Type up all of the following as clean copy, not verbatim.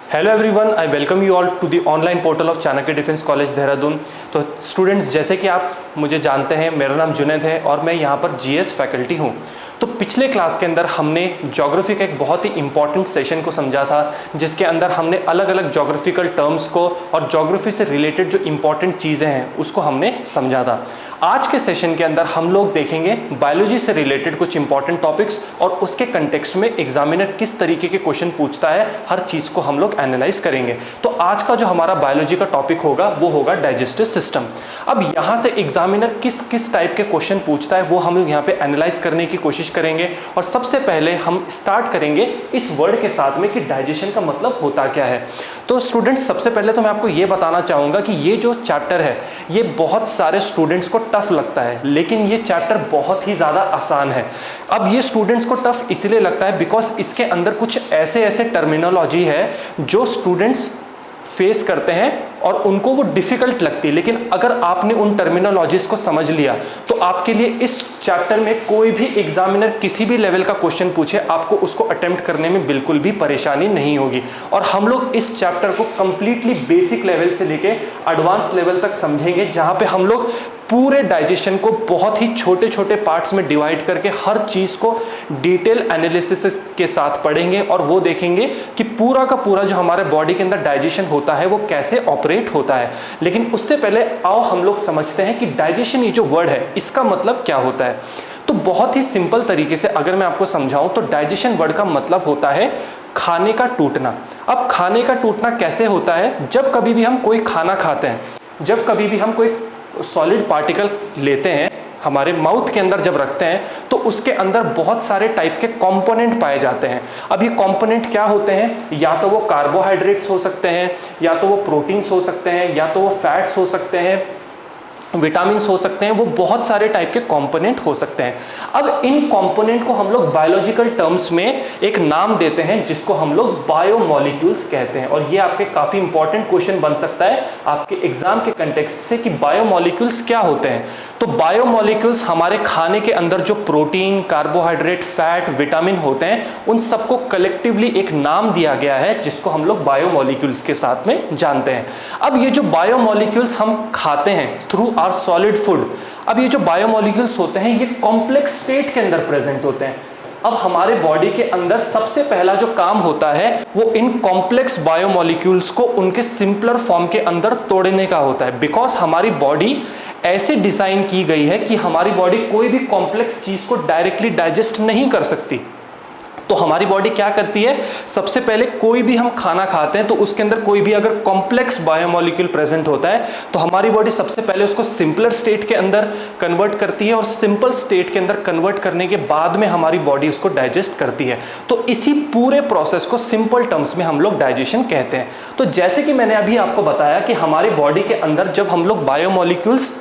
Hello everyone, I welcome you all to the online portal of Chanakya defence college Dehradun. तो students, जैसे कि आप मुझे जानते हैं, मेरा नाम जुनैद है और मैं यहाँ पर जीएस फैकल्टी हूँ। तो पिछले क्लास के अंदर हमने ज्योग्राफी का एक बहुत ही इंपॉर्टेंट सेशन को समझा था, जिसके अंदर हमने अलग अलग ज्योग्राफिकल टर्म्स को और ज्योग्राफी से रिलेटेड जो इंपॉर्टेंट चीज़ें हैं उसको हमने समझा था। आज के सेशन के अंदर हम लोग देखेंगे बायोलॉजी से रिलेटेड कुछ इंपॉर्टेंट टॉपिक्स और उसके कंटेक्स्ट में एग्जामिनर किस तरीके के क्वेश्चन पूछता है, हर चीज़ को हम लोग एनालाइज करेंगे। तो आज का जो हमारा बायोलॉजी का टॉपिक होगा वो होगा डाइजेस्टिव सिस्टम। अब यहाँ से एग्जामिनर किस किस टाइप के क्वेश्चन पूछता है वो हम लोग यहाँ पे एनालाइज करने की कोशिश करेंगे। और सबसे पहले हम स्टार्ट करेंगे इस वर्ड के साथ में कि डाइजेशन का मतलब होता क्या है। तो स्टूडेंट्स, सबसे पहले तो मैं आपको ये बताना चाहूँगा कि ये जो चैप्टर है ये बहुत सारे स्टूडेंट्स को टफ लगता है, लेकिन ये चैप्टर बहुत ही ज़्यादा आसान है। अब ये स्टूडेंट्स को टफ इसलिए लगता है बिकॉज इसके अंदर कुछ ऐसे टर्मिनोलॉजी है जो स्टूडेंट्स फेस करते हैं और उनको वो डिफिकल्ट लगती है, लेकिन अगर आपने उन टर्मिनोलॉजीज को समझ लिया तो आपके लिए इस चैप्टर में कोई भी एग्जामिनर किसी भी लेवल का क्वेश्चन पूछे, आपको उसको अटेम्प्ट करने में बिल्कुल भी परेशानी नहीं होगी। और हम लोग इस चैप्टर को कंप्लीटली बेसिक लेवल से लेके एडवांस लेवल तक समझेंगे, जहाँ पे हम लोग पूरे डाइजेशन को बहुत ही छोटे छोटे पार्ट्स में डिवाइड करके हर चीज़ को डिटेल एनालिसिस के साथ पढ़ेंगे और वो देखेंगे कि पूरा का पूरा जो हमारे बॉडी के अंदर डाइजेशन होता है वो कैसे ऑपरेट होता है। लेकिन उससे पहले आओ हम लोग समझते हैं कि डाइजेशन ये जो वर्ड है इसका मतलब क्या होता है। तो बहुत ही सिंपल तरीके से अगर मैं आपको समझाऊं तो डाइजेशन वर्ड का मतलब होता है खाने का टूटना। अब खाने का टूटना कैसे होता है? जब कभी भी हम कोई खाना खाते हैं, जब कभी भी हम कोई सॉलिड पार्टिकल लेते हैं, हमारे माउथ के अंदर जब रखते हैं तो उसके अंदर बहुत सारे टाइप के कंपोनेंट पाए जाते हैं। अब ये कंपोनेंट क्या होते हैं? या तो वो कार्बोहाइड्रेट्स हो सकते हैं, या तो वो प्रोटीन्स हो सकते हैं, या तो वो फैट्स हो सकते हैं, विटामिन्स हो सकते हैं, वो बहुत सारे टाइप के कंपोनेंट हो सकते हैं। अब इन कंपोनेंट को हम लोग बायोलॉजिकल टर्म्स में एक नाम देते हैं जिसको हम लोग बायोमोलिक्यूल्स कहते हैं। और ये आपके काफ़ी इंपॉर्टेंट क्वेश्चन बन सकता है आपके एग्जाम के कंटेक्स्ट से कि बायोमोलिक्यूल्स क्या होते हैं। तो बायोमोलिक्यूल्स हमारे खाने के अंदर जो प्रोटीन, कार्बोहाइड्रेट, फैट, विटामिन होते हैं उन सबको कलेक्टिवली एक नाम दिया गया है जिसको हम लोग बायोमोलिक्यूल्स के साथ में जानते हैं। अब ये जो बायोमोलिक्यूल्स हम खाते हैं थ्रू आवर सॉलिड फूड, अब ये जो बायोमोलिक्यूल्स होते हैं ये कॉम्प्लेक्स स्टेट के अंदर प्रेजेंट होते हैं। अब हमारे बॉडी के अंदर सबसे पहला जो काम होता है वो इन कॉम्प्लेक्स बायोमोलिक्यूल्स को उनके सिंपलर फॉर्म के अंदर तोड़ने का होता है। बिकॉज हमारी बॉडी ऐसे डिजाइन की गई है कि हमारी बॉडी कोई भी कॉम्प्लेक्स चीज को डायरेक्टली डाइजेस्ट नहीं कर सकती। तो हमारी बॉडी क्या करती है? सबसे पहले कोई भी हम खाना खाते हैं तो उसके अंदर कोई भी अगर कॉम्प्लेक्स बायोमोलिक्यूल प्रेजेंट होता है तो हमारी बॉडी सबसे पहले उसको सिंपलर स्टेट के अंदर कन्वर्ट करती है और सिंपल स्टेट के अंदर कन्वर्ट करने के बाद में हमारी बॉडी उसको डाइजेस्ट करती है। तो इसी पूरे प्रोसेस को सिंपल टर्म्स में हम लोग डाइजेशन कहते हैं। तो जैसे कि मैंने अभी आपको बताया कि हमारी बॉडी के अंदर जब हम लोग बायोमोलिक्यूल्स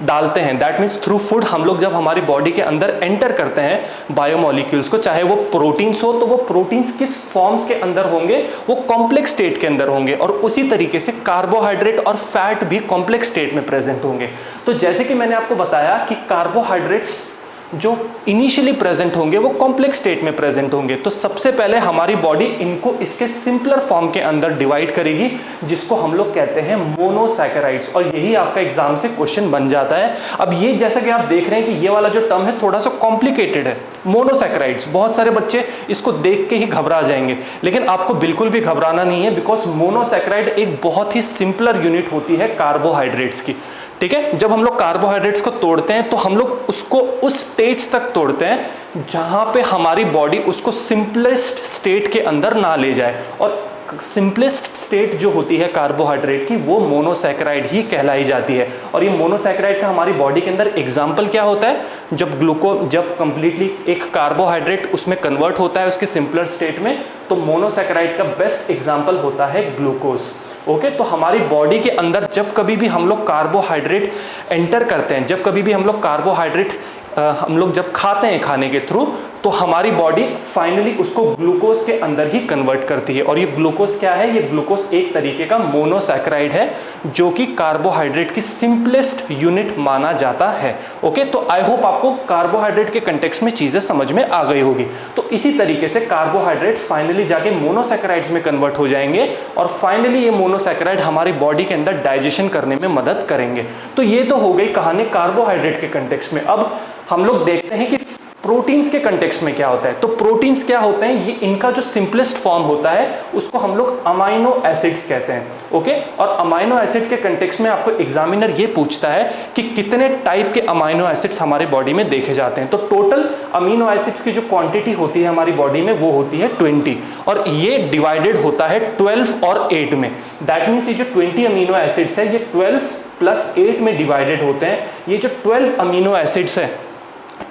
डालते हैं, दैट मीन्स थ्रू फूड हम लोग जब हमारी बॉडी के अंदर एंटर करते हैं बायोमोलिक्यूल्स को, चाहे वो प्रोटीन्स हो तो वो प्रोटीन्स किस फॉर्म्स के अंदर होंगे? वो कॉम्प्लेक्स स्टेट के अंदर होंगे। और उसी तरीके से कार्बोहाइड्रेट और फैट भी कॉम्प्लेक्स स्टेट में प्रेजेंट होंगे। तो जैसे कि मैंने आपको बताया कि कार्बोहाइड्रेट्स जो इनिशियली प्रेजेंट होंगे वो कॉम्प्लेक्स स्टेट में प्रेजेंट होंगे। तो सबसे पहले हमारी बॉडी इनको इसके सिंपलर फॉर्म के अंदर डिवाइड करेगी जिसको हम लोग कहते हैं मोनोसैकेराइड्स। और यही आपका एग्जाम से क्वेश्चन बन जाता है। अब ये जैसा कि आप देख रहे हैं कि ये वाला जो टर्म है थोड़ा सा कॉम्प्लिकेटेड है, मोनोसैकेराइड्स। बहुत सारे बच्चे इसको देख के ही घबरा जाएंगे, लेकिन आपको बिल्कुल भी घबराना नहीं है बिकॉज मोनोसैकेराइड एक बहुत ही सिंपलर यूनिट होती है कार्बोहाइड्रेट्स की। ठीक है, जब हम लोग कार्बोहाइड्रेट्स को तोड़ते हैं तो हम लोग उसको उस स्टेज तक तोड़ते हैं जहां पे हमारी बॉडी उसको सिंपलेस्ट स्टेट के अंदर ना ले जाए। और सिंपलेस्ट स्टेट जो होती है कार्बोहाइड्रेट की वो मोनोसैकेराइड ही कहलाई जाती है। और ये मोनोसैकेराइड का हमारी बॉडी के अंदर एग्जाम्पल क्या होता है? जब कंप्लीटली एक कार्बोहाइड्रेट उसमें कन्वर्ट होता है उसके सिंपलर स्टेट में, तो मोनोसैकेराइड का बेस्ट एग्जाम्पल होता है ग्लूकोज। ओके, तो हमारी बॉडी के अंदर जब कभी भी हम लोग कार्बोहाइड्रेट एंटर करते हैं, जब कभी भी हम लोग कार्बोहाइड्रेट हम लोग जब खाते हैं खाने के थ्रू, तो हमारी बॉडी फाइनली उसको ग्लूकोज के अंदर ही कन्वर्ट करती है। और ये ग्लूकोज क्या है? ये ग्लूकोज एक तरीके का मोनोसैकेराइड है जो कि कार्बोहाइड्रेट की सिंपलेस्ट यूनिट माना जाता है। ओके, तो आई होप आपको कार्बोहाइड्रेट के कंटेक्स्ट में चीजें समझ में आ गई होगी। तो इसी तरीके से कार्बोहाइड्रेट फाइनली जाके मोनोसैकेराइड्स में कन्वर्ट हो जाएंगे और फाइनली ये मोनोसैकेराइड हमारी बॉडी के अंदर डाइजेशन करने में मदद करेंगे। तो ये तो हो गई कहानी कार्बोहाइड्रेट के कंटेक्स्ट में। अब हम लोग देखते हैं कि प्रोटीन्स के कंटेक्स्ट में क्या होता है। तो प्रोटीन्स क्या होते हैं? ये इनका जो सिंपलेस्ट फॉर्म होता है उसको हम लोग अमाइनो एसिड्स कहते हैं। ओके, और अमाइनो एसिड के कंटेक्स्ट में आपको एग्जामिनर ये पूछता है कि कितने टाइप के अमाइनो एसिड्स हमारे बॉडी में देखे जाते हैं। तो टोटल अमीनो एसिड्स की जो क्वांटिटी होती है हमारी बॉडी में वो होती है 20, और ये डिवाइडेड होता है 12 और 8 में। दैट मीन्स ये जो 20 अमीनो एसिड्स है ये 12 + 8 में डिवाइडेड होते हैं। ये जो 12 अमीनो एसिड्स है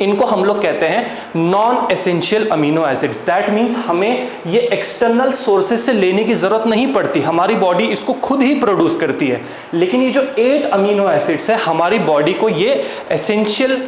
इनको हम लोग कहते हैं non essential amino acids. That means हमें ये एक्सटर्नल सोर्सेज से लेने की जरूरत नहीं पड़ती, हमारी बॉडी इसको खुद ही प्रोड्यूस करती है। लेकिन ये जो 8 अमीनो एसिड्स है हमारी बॉडी को ये एसेंशियल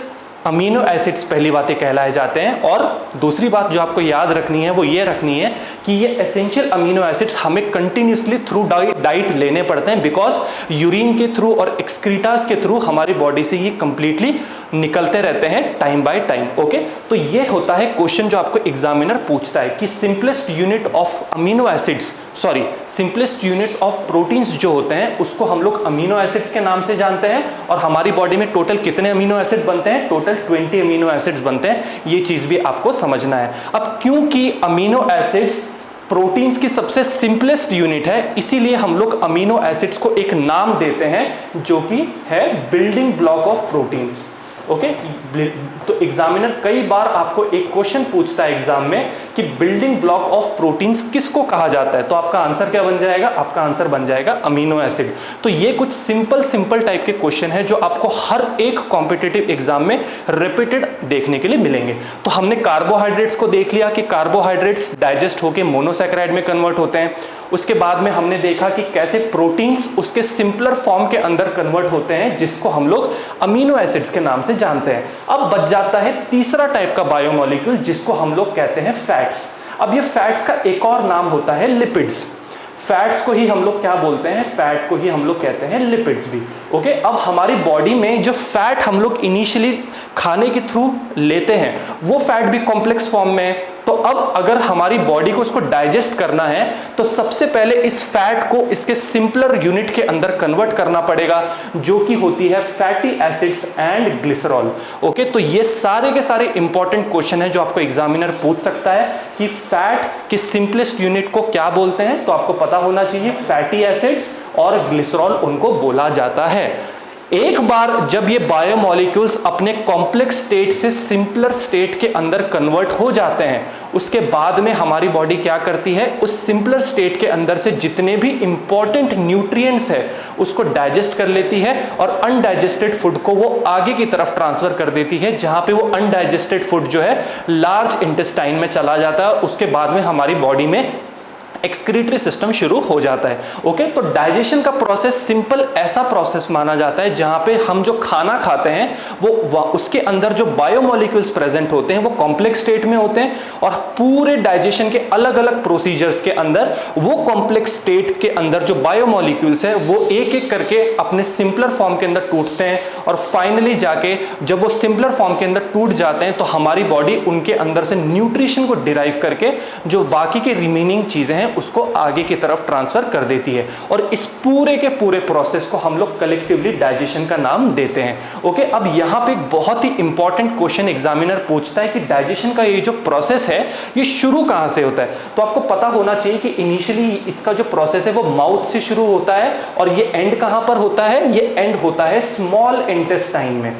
अमीनो एसिड्स पहली बातें कहलाए जाते हैं। और दूसरी बात जो आपको याद रखनी है वो ये रखनी है कि ये एसेंशियल अमीनो एसिड्स हमें कंटिन्यूसली थ्रू डाइट लेने पड़ते हैं, बिकॉज यूरिन के थ्रू और एक्सक्रीटास के थ्रू हमारी बॉडी से ये कंप्लीटली निकलते रहते हैं टाइम बाय टाइम। ओके, तो ये होता है क्वेश्चन जो आपको एग्जामिनर पूछता है कि simplest unit of amino acids, sorry simplest unit of proteins जो होते हैं उसको हम लोग अमीनो एसिड्स के नाम से जानते हैं। और हमारी बॉडी में टोटल कितने अमीनो एसिड बनते हैं? टोटल 20 अमीनो एसिड्स बनते हैं। ये चीज भी आपको समझना है। अब क्योंकि अमीनो एसिड्स प्रोटीन्स की सबसे सिंपलेस्ट यूनिट है, इसीलिए हम लोग अमीनो एसिड्स को एक नाम देते हैं जो कि है building block of proteins. Okay, तो एग्जामिनर कई बार आपको एक क्वेश्चन पूछता है एग्जाम में कि बिल्डिंग ब्लॉक ऑफ प्रोटीन्स किसको कहा जाता है, तो आपका आंसर क्या बन जाएगा? आपका आंसर बन जाएगा अमीनो एसिड। तो ये कुछ सिंपल टाइप के क्वेश्चन है जो आपको हर एक कॉम्पिटिटिव एग्जाम में रिपीटेड देखने के लिए मिलेंगे। तो हमने कार्बोहाइड्रेट्स को देख लिया कि कार्बोहाइड्रेट्स डाइजेस्ट होकर मोनोसैकेराइड में कन्वर्ट होते हैं। उसके बाद में हमने देखा कि कैसे प्रोटीन्स उसके सिंपलर फॉर्म के अंदर कन्वर्ट होते हैं जिसको हम लोग अमीनो एसिड्स के नाम से जानते हैं। अब बच जाता है तीसरा टाइप का बायोमॉलिक्यूल जिसको हम लोग कहते हैं फैट्स। अब ये फैट्स का एक और नाम होता है लिपिड्स। फैट्स को ही हम लोग क्या बोलते हैं? फैट को ही हम लोग कहते हैं लिपिड्स भी। ओके, अब हमारी बॉडी में जो फैट हम लोग इनिशियली खाने के थ्रू लेते हैं वो फैट भी कॉम्प्लेक्स फॉर्म में है। तो अब अगर हमारी बॉडी को उसको डाइजेस्ट करना है तो सबसे पहले इस फैट को इसके सिंपलर यूनिट के अंदर कन्वर्ट करना पड़ेगा जो कि होती है fatty acids and glycerol. Okay, तो ये सारे के सारे इंपॉर्टेंट क्वेश्चन है जो आपको एग्जामिनर पूछ सकता है कि फैट के सिंपलेस्ट यूनिट को क्या बोलते हैं। तो आपको पता होना चाहिए फैटी एसिड्स और ग्लिसरॉल उनको बोला जाता है। एक बार जब ये बायोमॉलिक्यूल्स अपने कॉम्प्लेक्स स्टेट से सिंपलर स्टेट के अंदर कन्वर्ट हो जाते हैं उसके बाद में हमारी बॉडी क्या करती है? उस सिंपलर स्टेट के अंदर से जितने भी इंपॉर्टेंट न्यूट्रिएंट्स है उसको डाइजेस्ट कर लेती है और अनडाइजेस्टेड फूड को वो आगे की तरफ ट्रांसफर कर देती है, जहां पे वो अनडाइजेस्टेड फूड जो है लार्ज इंटेस्टाइन में चला जाता है। उसके बाद में हमारी बॉडी में एक्सक्रीटरी सिस्टम शुरू हो जाता है। ओके, तो डाइजेशन का प्रोसेस सिंपल ऐसा प्रोसेस माना जाता है जहां पे हम जो खाना खाते हैं वो उसके अंदर जो बायोमॉलिक्यूल्स प्रेजेंट होते हैं वो कॉम्प्लेक्स स्टेट में होते हैं और पूरे डाइजेशन के अलग अलग प्रोसीजर्स के अंदर वो कॉम्प्लेक्स स्टेट के अंदर जो बायोमॉलिक्यूल्स है वो एक एक करके अपने सिंपलर फॉर्म के अंदर टूटते हैं और फाइनली जाके जब वो सिंपलर फॉर्म के अंदर टूट जाते हैं तो हमारी बॉडी उनके अंदर से न्यूट्रिशन को डिराइव करके जो बाकी के रिमेनिंग चीजें हैं उसको आगे की तरफ ट्रांसफर कर देती है। और इस पूरे के पूरे प्रोसेस को हम लोग कलेक्टिवली डाइजेशन का नाम देते हैं। ओके, अब यहां पे एक बहुत ही इंपॉर्टेंट क्वेश्चन एग्जामिनर पूछता है कि डाइजेशन का ये जो प्रोसेस है ये शुरू कहां से होता है। तो आपको पता होना चाहिए कि इनिशियली इसका जो प्रोसेस है वो माउथ से शुरू होता है और ये एंड कहां पर होता है? ये एंड होता है स्मॉल इंटेस्टाइन में।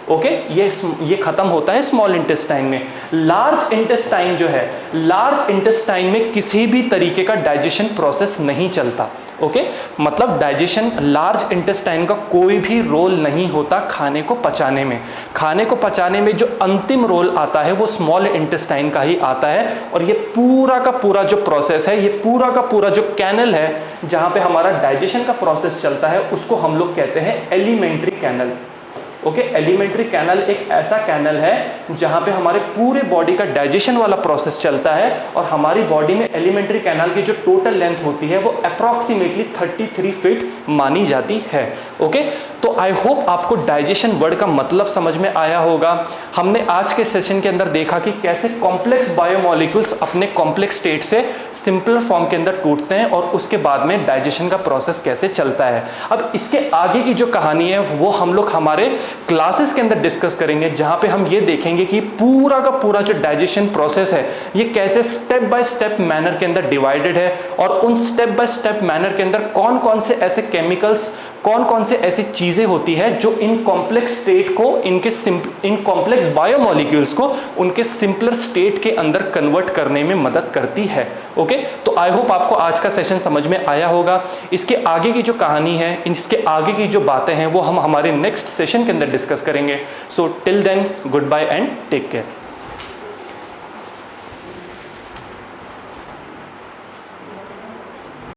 ओके, ये खत्म होता है स्मॉल इंटेस्टाइन में। लार्ज इंटेस्टाइन जो है, लार्ज इंटेस्टाइन में किसी भी तरीके का डाइजेशन प्रोसेस नहीं चलता। ओके, मतलब डाइजेशन लार्ज इंटेस्टाइन का कोई भी रोल नहीं होता खाने को पचाने में। खाने को पचाने में जो अंतिम रोल आता है वो स्मॉल इंटेस्टाइन का ही आता है। और ये पूरा का पूरा जो प्रोसेस है, ये पूरा का पूरा जो कैनल है जहां पे हमारा डाइजेशन का प्रोसेस चलता है उसको हम लोग कहते हैं elementary canal. Okay, elementary canal एक ऐसा कैनल है जहां पे हमारे पूरे बॉडी का डाइजेशन वाला प्रोसेस चलता है और हमारी बॉडी में एलिमेंट्री कैनल की जो टोटल लेंथ होती है वो अप्रॉक्सीमेटली 33 फीट मानी जाती है। ओके, तो आई होप आपको डाइजेशन वर्ड का मतलब समझ में आया होगा। हमने आज के सेशन के अंदर देखा कि कैसे कॉम्प्लेक्स बायोमॉलिक्यूल्स अपने कॉम्प्लेक्स स्टेट से सिंपल फॉर्म के अंदर टूटते हैं और उसके बाद में डाइजेशन का प्रोसेस कैसे चलता है। अब इसके आगे की जो कहानी है वो हम लोग हमारे क्लासेस के अंदर डिस्कस करेंगे, जहां पे हम ये देखेंगे कि पूरा का पूरा जो डाइजेशन प्रोसेस है ये कैसे स्टेप बाय स्टेप मैनर के अंदर डिवाइडेड है और उन स्टेप बाय स्टेप मैनर के अंदर कौन कौन से ऐसे केमिकल्स, कौन कौन से ऐसी चीजें होती है जो इन कॉम्प्लेक्स स्टेट को, इन कॉम्प्लेक्स बायोमॉलिक्यूल्स को उनके सिंपलर स्टेट के अंदर कन्वर्ट करने में मदद करती है। ओके, तो आई होप आपको आज का सेशन समझ में आया होगा। इसके आगे की जो कहानी है, इसके आगे की जो बातें हैं वो हम हमारे नेक्स्ट सेशन के अंदर डिस्कस करेंगे। So till then, goodbye and take care.